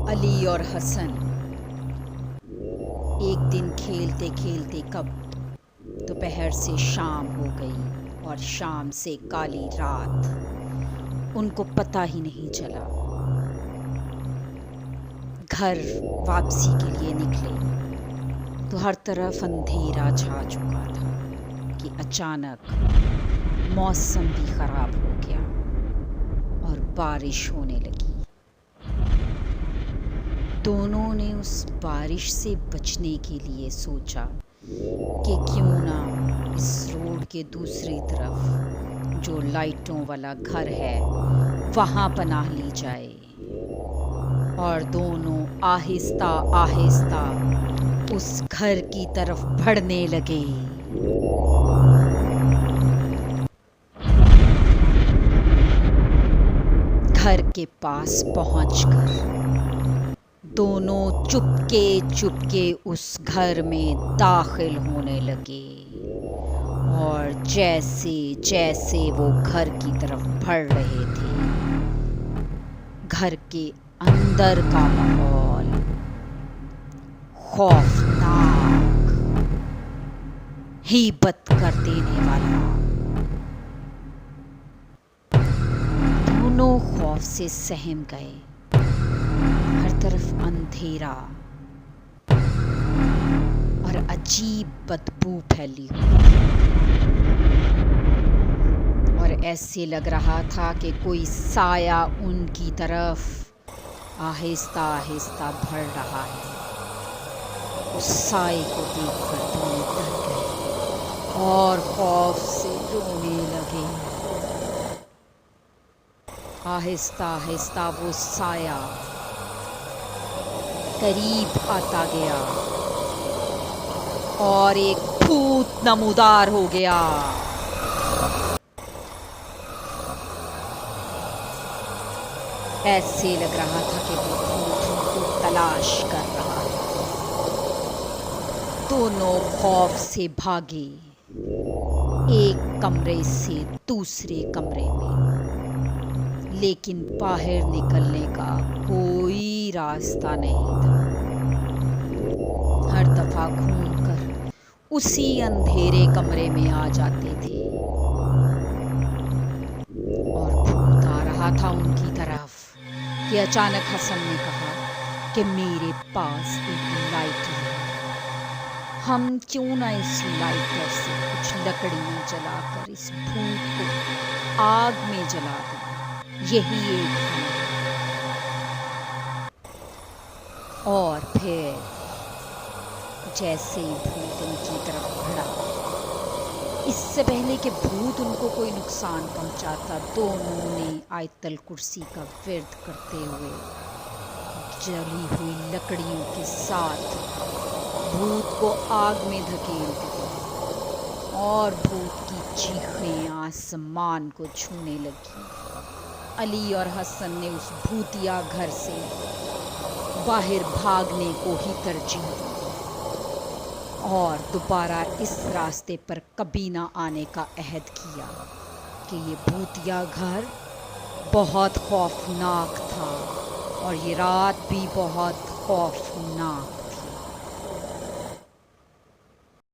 علی اور حسن ایک دن کھیلتے کھیلتے کب دوپہر سے شام ہو گئی اور شام سے کالی رات، ان کو پتہ ہی نہیں چلا۔ گھر واپسی کے لیے نکلے تو ہر طرف اندھیرا چھا چکا تھا کہ اچانک موسم بھی خراب ہو گیا اور بارش ہونے لگی۔ دونوں نے اس بارش سے بچنے کے لیے سوچا کہ کیوں نہ اس روڈ کے دوسری طرف جو لائٹوں والا گھر ہے وہاں پناہ لی جائے، اور دونوں آہستہ آہستہ اس گھر کی طرف بڑھنے لگے۔ گھر کے پاس پہنچ کر دونوں چپکے اس گھر میں داخل ہونے لگے، اور جیسے جیسے وہ گھر کی طرف بڑھ رہے تھے، گھر کے اندر کا ماحول خوفناک، ہیبت کر دینے والا۔ دونوں خوف سے سہم گئے۔ ہر طرف اندھیرا اور عجیب بدبو پھیلی ہوئی، اور ایسے لگ رہا تھا کہ کوئی سایہ ان کی طرف آہستہ آہستہ بڑھ رہا ہے۔ اس سائے کو دیکھ کر دونوں ڈر گئے اور خوف سے رونے لگے۔ آہستہ آہستہ وہ سایہ قریب آتا گیا اور ایک بھوت نمودار ہو گیا۔ ایسے لگ رہا تھا کہ وہ بھوت ان کو تلاش کر رہا ہے۔ دونوں خوف سے بھاگے، ایک کمرے سے دوسرے کمرے میں، لیکن باہر نکلنے کا کوئی راستہ نہیں تھا۔ ہر دفعہ گھوم کر اسی اندھیرے کمرے میں آ جاتے تھے، اور بھوت آ رہا تھا ان کی طرف کہ اچانک حسن نے کہا کہ میرے پاس ایک لائٹر ہے، ہم کیوں نہ اس لائٹر سے کچھ لکڑیاں جلا کر اس بھوت کو آگ میں جلا دیں، یہی ایک حل ہے۔ اور پھر جیسے ہی بھوت ان کی طرف بڑھا، اس سے پہلے کہ بھوت ان کو کوئی نقصان پہنچاتا، دونوں نے آیت الکرسی کا ورد کرتے ہوئے جلی ہوئی لکڑیوں کے ساتھ بھوت کو آگ میں دھکیل دیا، اور بھوت کی چیخیں آسمان کو چھونے لگی۔ علی اور حسن نے اس بھوتیا گھر سے باہر بھاگنے کو ہی ترجیح دی اور دوبارہ اس راستے پر کبھی نہ آنے کا عہد کیا کہ یہ بھوتیا گھر بہت خوفناک تھا اور یہ رات بھی بہت خوفناک۔